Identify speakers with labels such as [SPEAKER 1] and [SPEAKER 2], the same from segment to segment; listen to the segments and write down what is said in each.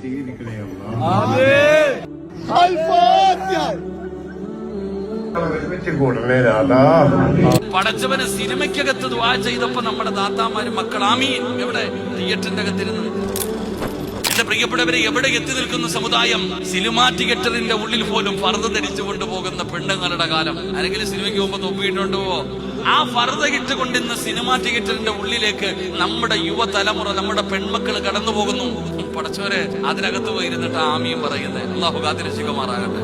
[SPEAKER 1] സ്വീകരിക്കണേ ഒരുമിച്ച് കൂടണേ രാധാ.
[SPEAKER 2] പടച്ചവന് സിനിമയ്ക്കകത്ത് ദുആ ചെയ്തപ്പോ നമ്മുടെ ദാത്താമാരും മക്കൾ ആമീൻ എവിടെ തിയേറ്ററിന്റെ അകത്തിരുന്ന്. എന്റെ പ്രിയപ്പെട്ടവരെ, എവിടെ എത്തി നിൽക്കുന്ന സമുദായം? സിനിമാ തിയേറ്ററിന്റെ ഉള്ളിൽ പോലും ഫർദ ധരിച്ചു കൊണ്ടുപോകുന്ന പെണ്ണുങ്ങളുടെ കാലം. ആരെങ്കിലും സിനിമയ്ക്ക് പോകുമ്പോ തൊപ്പിയിട്ടുണ്ടോ? ആ ഫർദ ഇട്ടുകൊണ്ടിരുന്ന സിനിമാ തിയേറ്ററിന്റെ ഉള്ളിലേക്ക് നമ്മുടെ യുവതലമുറ, നമ്മുടെ പെൺമക്കൾ കടന്നു പോകുന്നു. പടച്ചോരെ, അതിനകത്ത് പോയിരുന്നിട്ട് ആമീൻ പറയുന്നത്. അല്ലാഹു കാത്തിരക്ഷിക്കുമാറാകട്ടെ.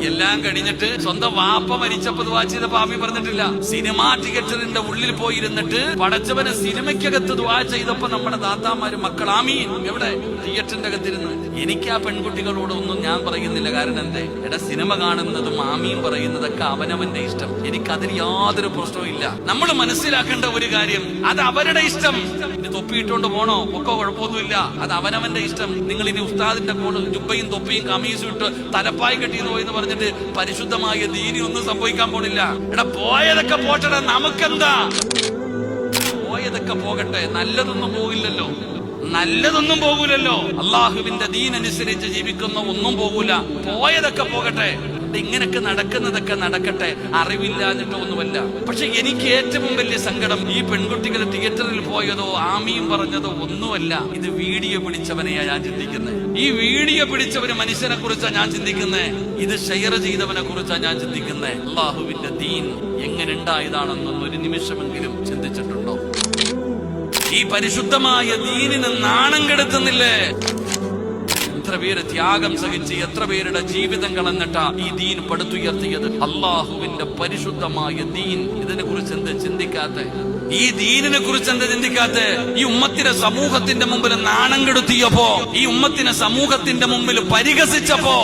[SPEAKER 2] എല്ലാം കഴിഞ്ഞിട്ട് സ്വന്തം വാപ്പ മരിച്ചപ്പോ ദുആ ചെയ്തപ്പോ ആമീൻ പറഞ്ഞിട്ടില്ല. സിനിമാ തിയേറ്ററിന്റെ ഉള്ളിൽ പോയിരുന്നിട്ട് പടച്ചവന് സിനിമയ്ക്കകത്ത് ദുആ ചെയ്തപ്പോ നമ്മുടെ ദാത്താമാരും മക്കൾ ആമീൻ എവിടെ തിയേറ്ററിന്റെ അകത്തിരുന്ന്. എനിക്ക് ആ പെൺകുട്ടികളോട് ഒന്നും ഞാൻ പറയുന്നില്ല. കാരണം എന്തേ? സിനിമ കാണുന്നതും ആമീൻ പറയുന്നതൊക്കെ അവനവന്റെ ഇഷ്ടം. എനിക്കതിന് യാതൊരു പ്രശ്നവും ഇല്ല. നമ്മൾ മനസ്സിലാക്കേണ്ട ഒരു കാര്യം, അത് അവരുടെ ഇഷ്ടം. ഇനി തൊപ്പിയിട്ടുകൊണ്ട് പോണോ ഒക്കെ കുഴപ്പമൊന്നുമില്ല, അത് അവനവന്റെ ഇഷ്ടം. നിങ്ങൾ ഇനി ഉസ്താദിന്റെ കൂടെ ജുബയും തൊപ്പിയും കമീസും ഇട്ട് തലപ്പായി കെട്ടിയെന്ന് പോയെന്ന് പറഞ്ഞിട്ട് പരിശുദ്ധമായ ദീനി ഒന്നും സംഭവിക്കാൻ പോണില്ല. പോയതൊക്കെ പോട്ടെ, നമുക്കെന്താ? പോയതൊക്കെ പോകട്ടെ, നല്ലതൊന്നും പോകില്ലല്ലോ. നല്ലതൊന്നും പോകൂലല്ലോ. അള്ളാഹുവിന്റെ ദീൻ അനുസരിച്ച് ജീവിക്കുന്ന ഒന്നും പോകൂല. പോയതൊക്കെ പോകട്ടെ. ഇങ്ങനൊക്കെ നടക്കുന്നതൊക്കെ നടക്കട്ടെ, അറിവില്ലാഞ്ഞിട്ടോ ഒന്നുമല്ല. പക്ഷെ എനിക്ക് ഏറ്റവും വലിയ സങ്കടം ഈ പെൺകുട്ടികൾ തിയേറ്ററിൽ പോയതോ ആമീൻ പറഞ്ഞതോ ഒന്നുമല്ല. ഇത് വീഡിയോ പിടിച്ചവനെയാ ഞാൻ ചിന്തിക്കുന്നത്. ഈ വീഡിയോ പിടിച്ചവന് മനുഷ്യനെ കുറിച്ചാണ് ഞാൻ ചിന്തിക്കുന്നത്. ഇത് ഷെയർ ചെയ്തവനെ കുറിച്ചാണ് ഞാൻ ചിന്തിക്കുന്നത്. അള്ളാഹുവിന്റെ ദീൻ എങ്ങനെ ഉണ്ടായതാണെന്നൊന്നും ഒരു നിമിഷമെങ്കിലും ചിന്തിച്ചിട്ടുണ്ടോ? ഈ പരിശുദ്ധമായ ദീനിന് നാണം കെടുത്തുന്നില്ലേ? എത്ര പേര് ത്യാഗം സഹിച്ച്, എത്ര പേരുടെ ജീവിതം കളഞ്ഞിട്ടാ ഈ ദീൻ പടുത്തുയർത്തിയത്. അള്ളാഹുവിന്റെ പരിശുദ്ധമായ ദീൻ. ഇതിനെ കുറിച്ച് എന്ത് ചിന്തിക്കാത്ത? ഈ ദീനിനെ കുറിച്ച് എന്ത് ചിന്തിക്കാത്ത? ഈ ഉമ്മത്തിനെ സമൂഹത്തിന്റെ മുമ്പിൽ നാണം കെടുത്തിയപ്പോ, ഈ ഉമ്മത്തിനെ സമൂഹത്തിന്റെ മുമ്പിൽ പരിഹസിച്ചപ്പോ